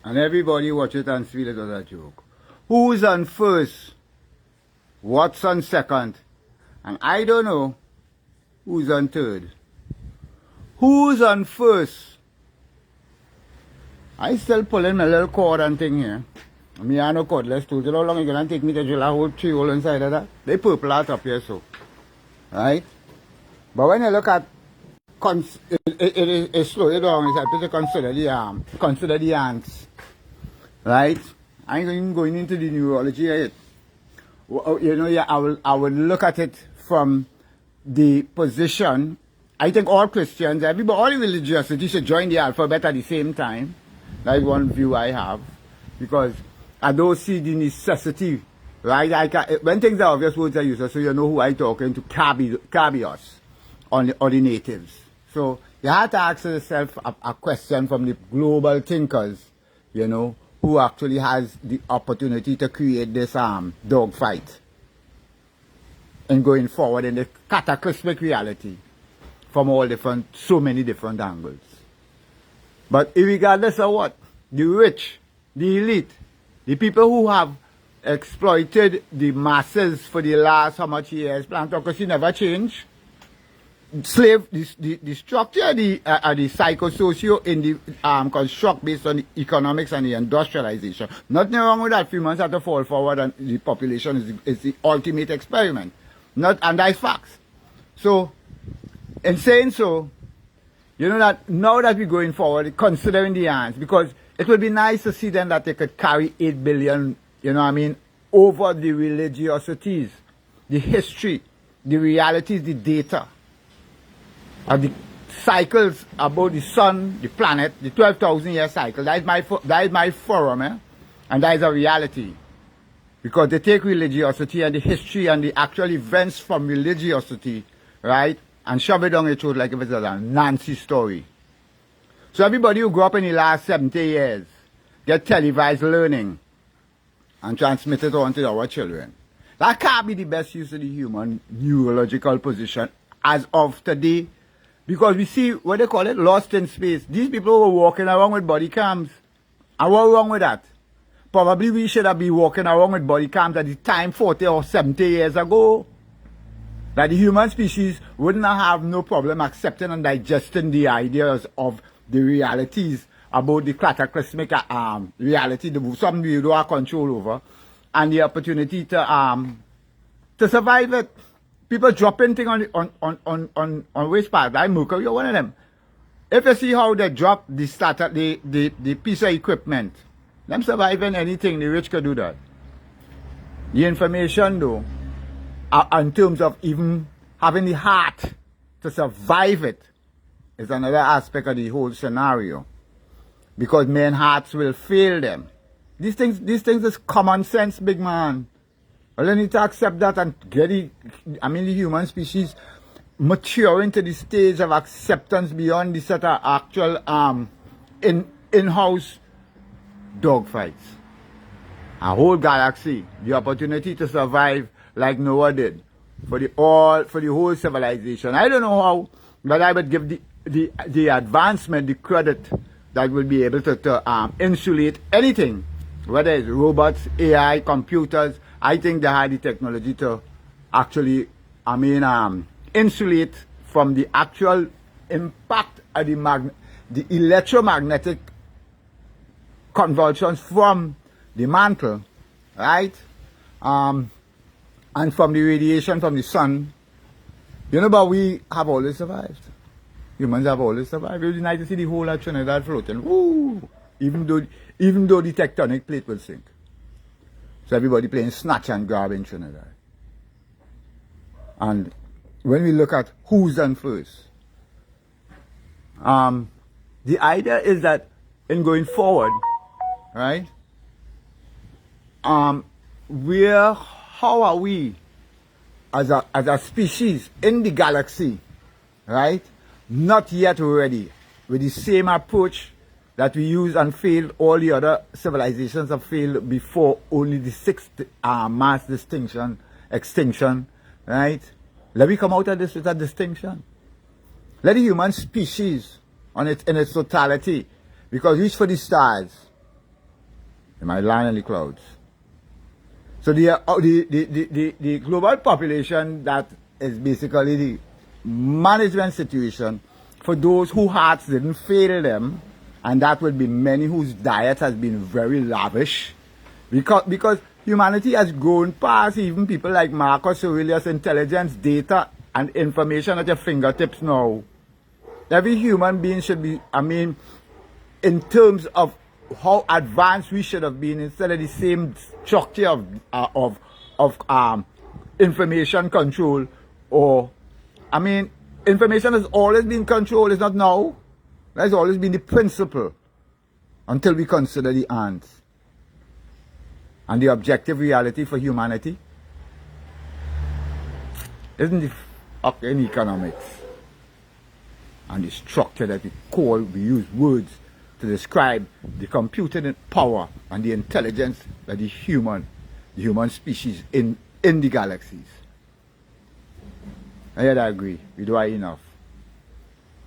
And everybody watch it and feel it was a joke. Who's on first? What's on second? And I don't know who's on third. Who's on first? I still pulling my little cord and thing here. Me I no cordless tools. You know how long it's gonna take me to drill a whole tree hole inside of that? They purple out up here so. Right? But when you look at it slow it down, it's like to consider the ants. Right? I ain't even going into the neurology yet. You know, yeah, I will look at it from the position. I think all Christians, everybody, all religiosity should join the alphabet at the same time. That's one view I have. Because I don't see the necessity, right? When things are obvious, words are used, so you know who I'm talking to, caveats on the natives. So you have to ask yourself a question from the global thinkers, you know, who actually has the opportunity to create this dogfight and going forward in the cataclysmic reality from all different, so many different angles. But regardless of what, the rich, the elite, the people who have exploited the masses for the last how much years, plantocracy never changed. The structure, the psychosocial in the construct based on the economics and the industrialization. Nothing wrong with that. Few months have to fall forward and the population is the ultimate experiment. And that's facts. So, in saying so, you know that now that we're going forward, considering the ants, because it would be nice to see then that they could carry 8 billion, you know what I mean, over the religiosities, the history, the realities, the data, of the cycles about the sun, the planet, the 12,000 year cycle. That is my forum, and that is a reality. Because they take religiosity and the history and the actual events from religiosity, right, and shove it down your throat like if it's a Nancy story. So everybody who grew up in the last 70 years get televised learning and transmit it on to our children. That can't be the best use of the human neurological position as of today. Because we see, what they call it, lost in space. These people were walking around with body cams. And what's wrong with that? Probably we should have been walking around with body cams at the time 40 or 70 years ago. That the human species wouldn't have no problem accepting and digesting the ideas of the realities about the cataclysmic reality, something we don't have control over, and the opportunity to survive it. People dropping things on waste pads. Like Mercury, you're one of them. If you see how they drop the piece of equipment, them surviving anything, the rich could do that. The information though, in terms of even having the heart to survive it, is another aspect of the whole scenario. Because men's hearts will fail them. These things is common sense, big man. Well, they need to accept that and get it. I mean, the human species maturing to the stage of acceptance beyond the set of actual in-house dogfights. A whole galaxy, the opportunity to survive like Noah did for the whole civilization. I don't know how, but I would give the advancement the credit that will be able to insulate anything, whether it's robots, AI, computers. I think they had the technology to actually, insulate from the actual impact of the electromagnetic convulsions from the mantle, right? And from the radiation from the sun. You know, but we have always survived. Humans have always survived. It would be nice to see the whole of Trinidad floating. Woo! Even though the tectonic plate will sink. So everybody playing snatch and grab in Trinidad. And when we look at who's on first, the idea is that in going forward, right, how are we as a species in the galaxy, right, not yet ready with the same approach that we use and failed, all the other civilizations have failed before, only the sixth mass extinction, right? Let me come out of this with a distinction. Let the human species in its totality, because reach for the stars, It might land in the clouds. So the global population, that is basically the management situation for those whose hearts didn't fail them, and that would be many whose diet has been very lavish, because humanity has grown past even people like Marcus Aurelius. Intelligence, data, and information at your fingertips now. Every human being should be, I mean, in terms of how advanced we should have been, instead of the same structure of information control, or, I mean, information has always been controlled. It's not now. That's always been the principle until we consider the ants and the objective reality for humanity. Isn't the fucking economics and the structure that we use words to describe the computing power and the intelligence that the human species in the galaxies. I agree. We do enough.